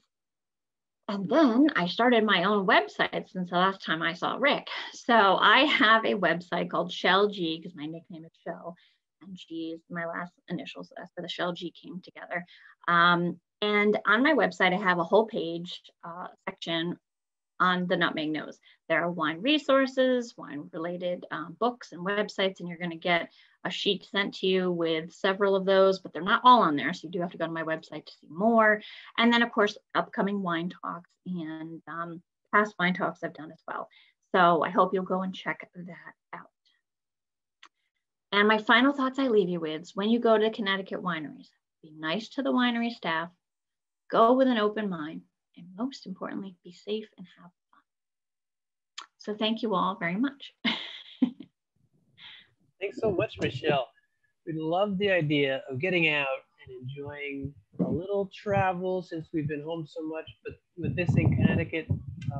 And then I started my own website since the last time I saw Rick. So I have a website called Shell G, because my nickname is Shell, and G is my last initial, so that's where the Shell G came together. And on my website, I have a whole page section on the Nutmeg Nose. There are wine resources, wine-related books and websites, and you're going to get a sheet sent to you with several of those, but they're not all on there, so you do have to go to my website to see more. And then, of course, upcoming wine talks and past wine talks I've done as well. So I hope you'll go and check that out. And my final thoughts I leave you with is when you go to Connecticut wineries, be nice to the winery staff, go with an open mind, and most importantly, be safe and have fun. So thank you all very much. Thanks so much, Michelle. We love the idea of getting out and enjoying a little travel since we've been home so much, but with this in Connecticut,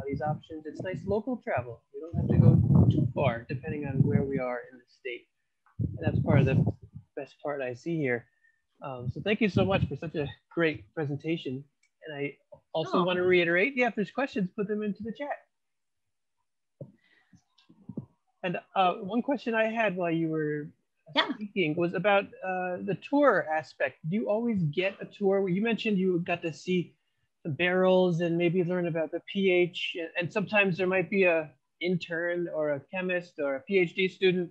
these options, it's nice local travel. We don't have to go too far depending on where we are in the state. And that's part of the best part I see here. So thank you so much for such a great presentation. And I also want to reiterate, yeah, if there's questions, put them into the chat. And one question I had while you were speaking was about the tour aspect. Do you always get a tour? You mentioned you got to see the barrels and maybe learn about the pH. And sometimes there might be an intern or a chemist or a PhD student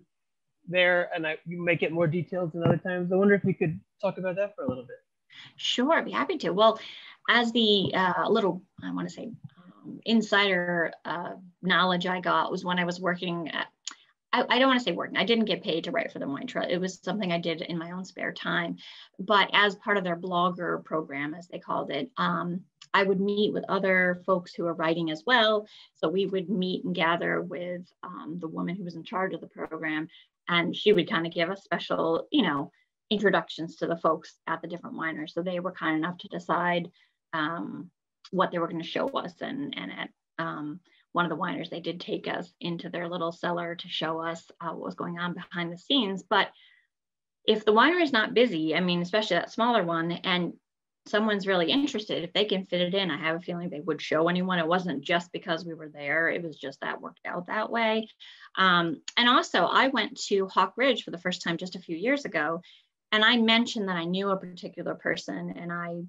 there, and you might get more details than other times. I wonder if we could talk about that for a little bit. Sure, I'd be happy to. Well, as the little, I want to say, insider knowledge I got was when I was working at, I don't want to say working, I didn't get paid to write for the Wine Trail. It was something I did in my own spare time. But as part of their blogger program, as they called it, I would meet with other folks who are writing as well. So we would meet and gather with the woman who was in charge of the program, and she would kind of give us special, introductions to the folks at the different wineries. So they were kind enough to decide what they were going to show us. And at one of the wineries, they did take us into their little cellar to show us what was going on behind the scenes. But if the winery is not busy, I mean, especially that smaller one, and someone's really interested, if they can fit it in, I have a feeling they would show anyone. It wasn't just because we were there. It was just that worked out that way. And also I went to Hawk Ridge for the first time just a few years ago. And I mentioned that I knew a particular person, and I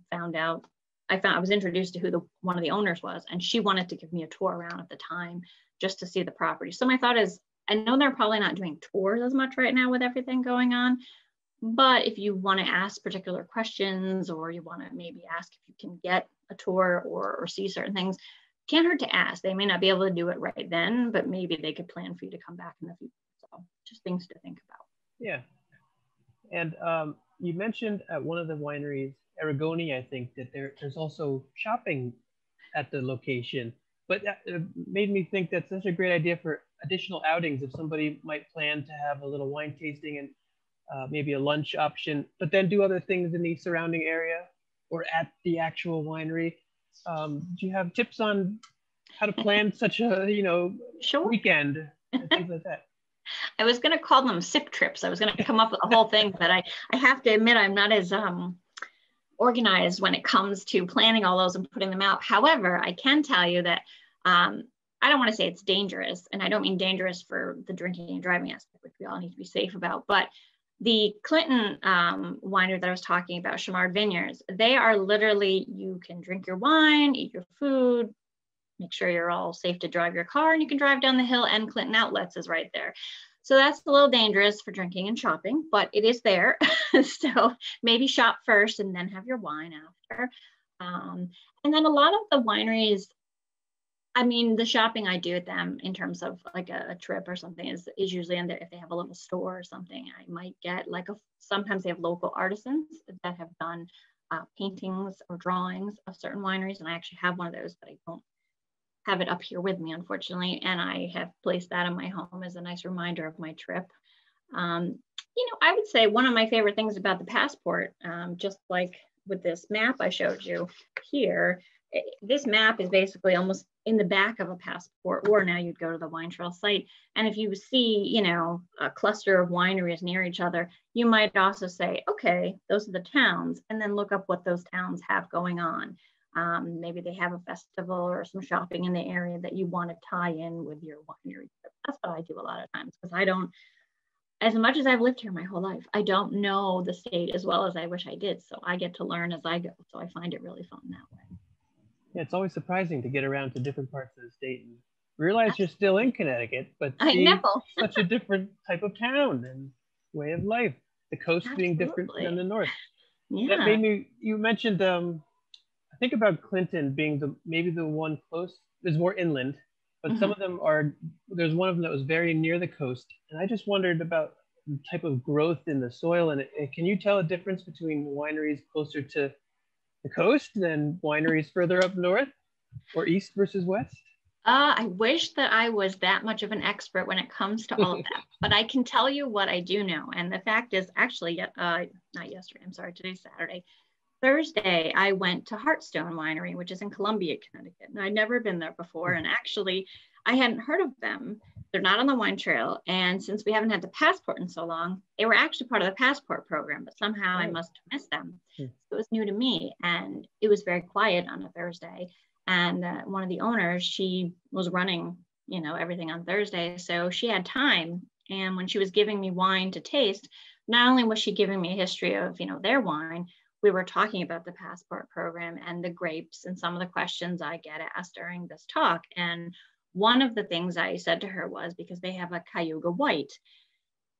was introduced to who one of the owners was, and she wanted to give me a tour around at the time just to see the property. So my thought is, I know they're probably not doing tours as much right now with everything going on, but if you want to ask particular questions, or you want to maybe ask if you can get a tour or see certain things, can't hurt to ask. They may not be able to do it right then, but maybe they could plan for you to come back in the future. So just things to think about. Yeah. And you mentioned at one of the wineries, Aragoni, I think, that there's also shopping at the location. But that made me think that's such a great idea for additional outings if somebody might plan to have a little wine tasting and maybe a lunch option, but then do other things in the surrounding area or at the actual winery. Do you have tips on how to plan such a, Sure. weekend and things like that? I was going to call them sip trips. I was going to come up with a whole thing, but I have to admit I'm not as organized when it comes to planning all those and putting them out. However, I can tell you that I don't want to say it's dangerous, and I don't mean dangerous for the drinking and driving aspect, which we all need to be safe about, but the Clinton winery that I was talking about, Chamard Vineyards, they are literally, you can drink your wine, eat your food, make sure you're all safe to drive your car, and you can drive down the hill, and Clinton Outlets is right there. So that's a little dangerous for drinking and shopping, but it is there. So maybe shop first and then have your wine after. And then a lot of the wineries, I mean, the shopping I do at them in terms of like a trip or something is usually in there. If they have a little store or something, I might get sometimes they have local artisans that have done paintings or drawings of certain wineries. And I actually have one of those, but I don't have it up here with me, unfortunately. And I have placed that in my home as a nice reminder of my trip. I would say one of my favorite things about the passport, just like with this map I showed you here, this map is basically almost in the back of a passport, or now you'd go to the wine trail site. And if you see, a cluster of wineries near each other, you might also say, okay, those are the towns, and then look up what those towns have going on. Maybe they have a festival or some shopping in the area that you want to tie in with your winery. That's what I do a lot of times, because I don't, as much as I've lived here my whole life, I don't know the state as well as I wish I did. So I get to learn as I go. So I find it really fun that way. Yeah, it's always surprising to get around to different parts of the state and realize you're still in Connecticut, but see such a different type of town and way of life. The coast being different than the north. Yeah. That made me, you mentioned, I think about Clinton being maybe the one close, there's more inland, but some of them there's one of them that was very near the coast. And I just wondered about the type of growth in the soil. And can you tell a difference between wineries closer to the coast than wineries further up north, or east versus west? I wish that I was that much of an expert when it comes to all of that, but I can tell you what I do know. And the fact is, actually, not yesterday, I'm sorry, today's Saturday. Thursday, I went to Heartstone Winery, which is in Columbia, Connecticut. And I'd never been there before. And actually, I hadn't heard of them. They're not on the wine trail. And since we haven't had the passport in so long, they were actually part of the passport program, but somehow I must have missed them. So it was new to me. And it was very quiet on a Thursday. And one of the owners, she was running, everything on Thursday. So she had time. And when she was giving me wine to taste, not only was she giving me a history of, their wine, we were talking about the passport program and the grapes and some of the questions I get asked during this talk. And one of the things I said to her was, because they have a Cayuga White.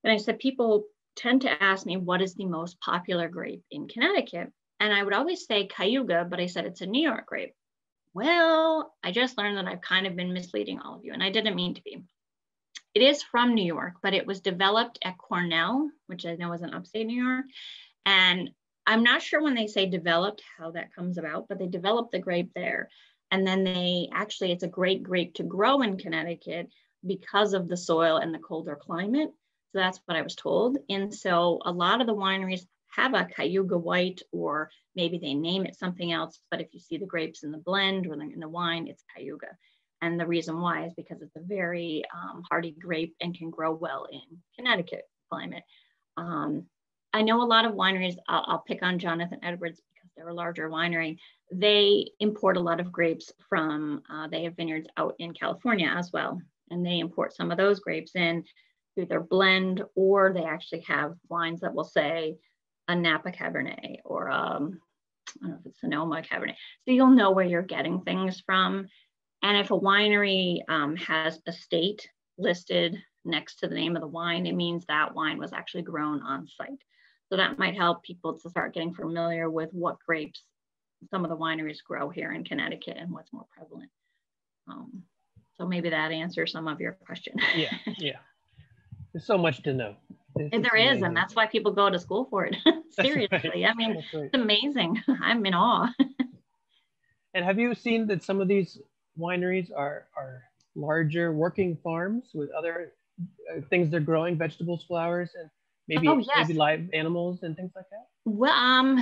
And I said, people tend to ask me, what is the most popular grape in Connecticut? And I would always say Cayuga, but I said, it's a New York grape. Well, I just learned that I've kind of been misleading all of you, and I didn't mean to be. It is from New York, but it was developed at Cornell, which I know is in upstate New York. And I'm not sure when they say developed, how that comes about, but they developed the grape there. And then it's a great grape to grow in Connecticut because of the soil and the colder climate. So that's what I was told. And so a lot of the wineries have a Cayuga White, or maybe they name it something else, but if you see the grapes in the blend or in the wine, it's Cayuga. And the reason why is because it's a very hardy grape and can grow well in Connecticut climate. I know a lot of wineries, I'll pick on Jonathan Edwards because they're a larger winery. They import a lot of grapes from, they have vineyards out in California as well. And they import some of those grapes in through their blend, or they actually have wines that will say a Napa Cabernet or I don't know if it's Sonoma Cabernet. So you'll know where you're getting things from. And if a winery has a state listed next to the name of the wine, it means that wine was actually grown on site. So that might help people to start getting familiar with what grapes some of the wineries grow here in Connecticut and what's more prevalent. So maybe that answers some of your question. Yeah. There's so much to know. And there is, and that's why people go to school for it. Seriously, right. I mean, it's amazing. I'm in awe. And have you seen that some of these wineries are larger working farms with other things they're growing, vegetables, flowers, and maybe live animals and things like that? Well,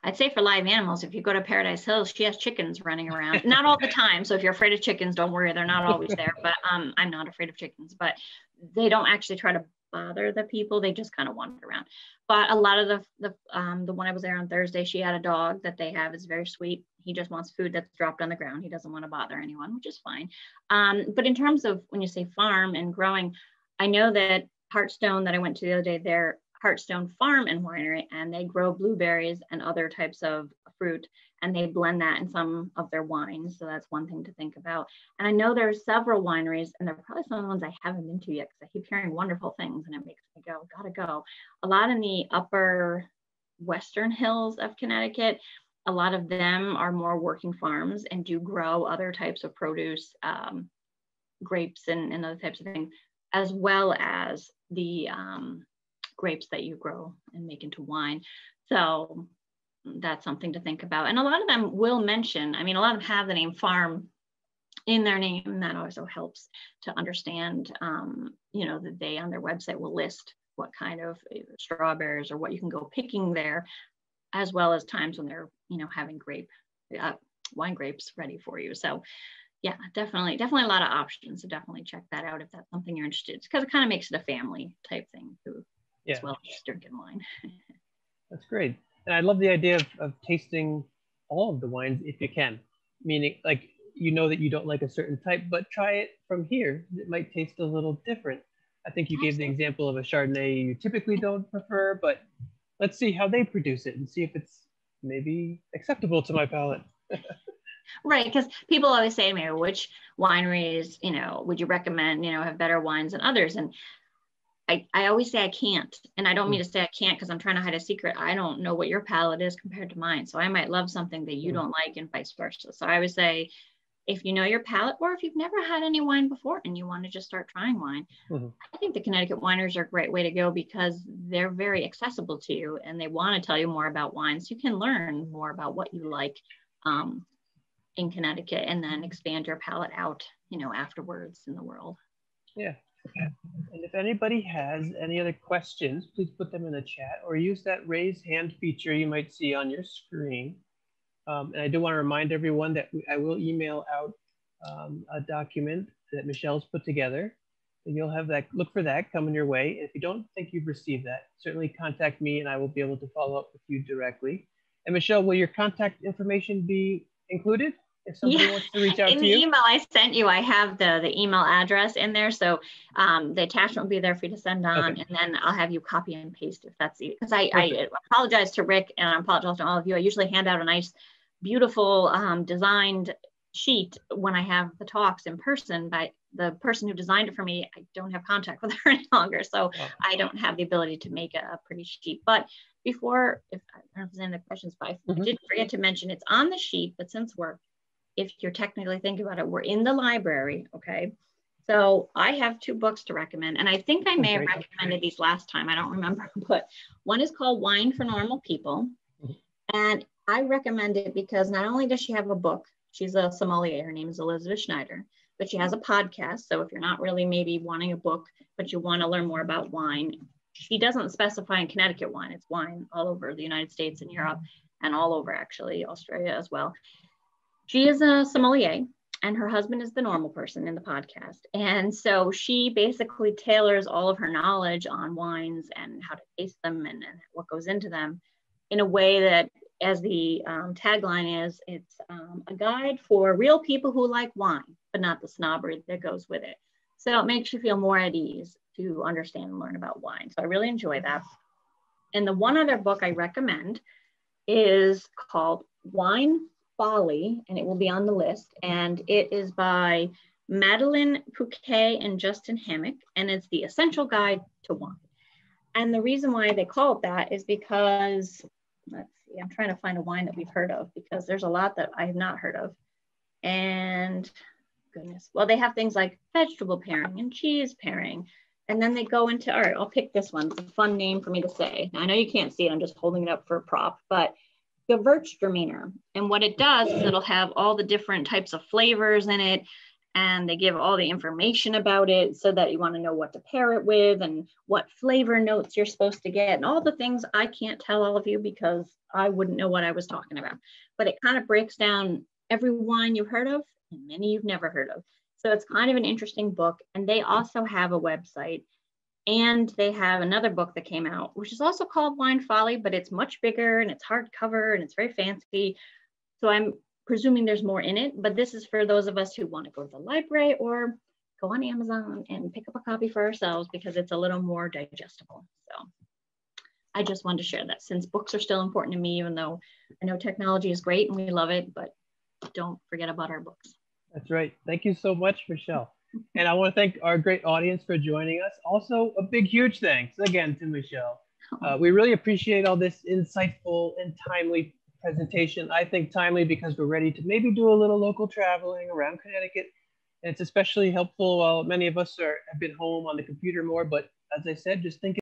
I'd say for live animals, if you go to Paradise Hills, she has chickens running around. Not all the time. So if you're afraid of chickens, don't worry, they're not always there. But I'm not afraid of chickens, but they don't actually try to bother the people. They just kind of wander around. But a lot of the one I was there on Thursday, she had a dog that they have. Is very sweet. He just wants food that's dropped on the ground. He doesn't want to bother anyone, which is fine. But in terms of when you say farm and growing, I know that Heartstone that I went to the other day, they're Heartstone Farm and Winery, and they grow blueberries and other types of fruit, and they blend that in some of their wines. So that's one thing to think about. And I know there's several wineries, and they're probably some of the ones I haven't been to yet because I keep hearing wonderful things, and it makes me go, gotta go. A lot in the upper western hills of Connecticut, a lot of them are more working farms and do grow other types of produce, grapes and other types of things, as well as the grapes that you grow and make into wine. So that's something to think about. And a lot of them will mention, I mean, a lot of them have the name farm in their name, and that also helps to understand, that they on their website will list what kind of strawberries or what you can go picking there, as well as times when they're, having wine grapes ready for you. So yeah, definitely a lot of options. So definitely check that out if that's something you're interested in, because it kind of makes it a family type thing too, as well as just drinking wine. That's great. And I love the idea of tasting all of the wines if you can, meaning like, that you don't like a certain type, but try it from here. It might taste a little different. I think you gave the example of a Chardonnay you typically don't prefer, but let's see how they produce it and see if it's maybe acceptable to my palate. Right, because people always say to me, which wineries, would you recommend, have better wines than others? And I always say I can't. And I don't mean to say I can't because I'm trying to hide a secret. I don't know what your palate is compared to mine. So I might love something that you don't like and vice versa. So I would say, if you know your palate, or if you've never had any wine before and you want to just start trying wine, I think the Connecticut Wineries are a great way to go because they're very accessible to you and they want to tell you more about wines. You can learn more about what you like in Connecticut and then expand your palate out, afterwards in the world. Yeah. And if anybody has any other questions, please put them in the chat or use that raise hand feature you might see on your screen. And I do want to remind everyone that I will email out a document that Michelle's put together. And you'll have that, look for that coming your way. If you don't think you've received that, certainly contact me and I will be able to follow up with you directly. And Michelle, will your contact information be included? If somebody wants to reach out to you? In the email I sent you, I have the email address in there. So the attachment will be there for you to send on, and then I'll have you copy and paste if that's easy. Because I apologize to Rick and I apologize to all of you. I usually hand out a nice, beautiful designed sheet when I have the talks in person, but the person who designed it for me, I don't have contact with her any longer. So I don't have the ability to make a pretty sheet. But before, if I don't know if there's any other questions, but I did forget to mention it's on the sheet, but since if you're technically thinking about it, we're in the library, okay? So I have 2 books to recommend, and I think I may have recommended these last time, I don't remember, but one is called Wine for Normal People. And I recommend it because not only does she have a book, she's a sommelier, her name is Elizabeth Schneider, but she has a podcast. So if you're not really maybe wanting a book, but you want to learn more about wine, she doesn't specify in Connecticut wine, it's wine all over the United States and Europe and all over actually, Australia as well. She is a sommelier and her husband is the normal person in the podcast. And so she basically tailors all of her knowledge on wines and how to taste them and what goes into them in a way that, as the tagline is, it's a guide for real people who like wine, but not the snobbery that goes with it. So it makes you feel more at ease to understand and learn about wine. So I really enjoy that. And the one other book I recommend is called Wine Folly, and it will be on the list. And it is by Madeline Pouquet and Justin Hammock, and it's the essential guide to wine. And the reason why they call it that is because, let's see, I'm trying to find a wine that we've heard of, because there's a lot that I have not heard of. And goodness, well, they have things like vegetable pairing and cheese pairing. And then they go into, all right, I'll pick this one. It's a fun name for me to say. Now, I know you can't see it, I'm just holding it up for a prop, but Gewürztraminer. And what it does is it'll have all the different types of flavors in it, and they give all the information about it so that you want to know what to pair it with and what flavor notes you're supposed to get and all the things I can't tell all of you because I wouldn't know what I was talking about. But it kind of breaks down every wine you've heard of and many you've never heard of. So it's kind of an interesting book. And they also have a website. And they have another book that came out, which is also called Wine Folly, but it's much bigger and it's hardcover and it's very fancy. So I'm presuming there's more in it, but this is for those of us who want to go to the library or go on Amazon and pick up a copy for ourselves because it's a little more digestible. So I just wanted to share that since books are still important to me, even though I know technology is great and we love it, but don't forget about our books. That's right. Thank you so much, Michelle. And I want to thank our great audience for joining us. Also, a big, huge thanks again to Michelle. We really appreciate all this insightful and timely presentation. I think timely because we're ready to maybe do a little local traveling around Connecticut. And it's especially helpful while many of us have been home on the computer more. But as I said, just think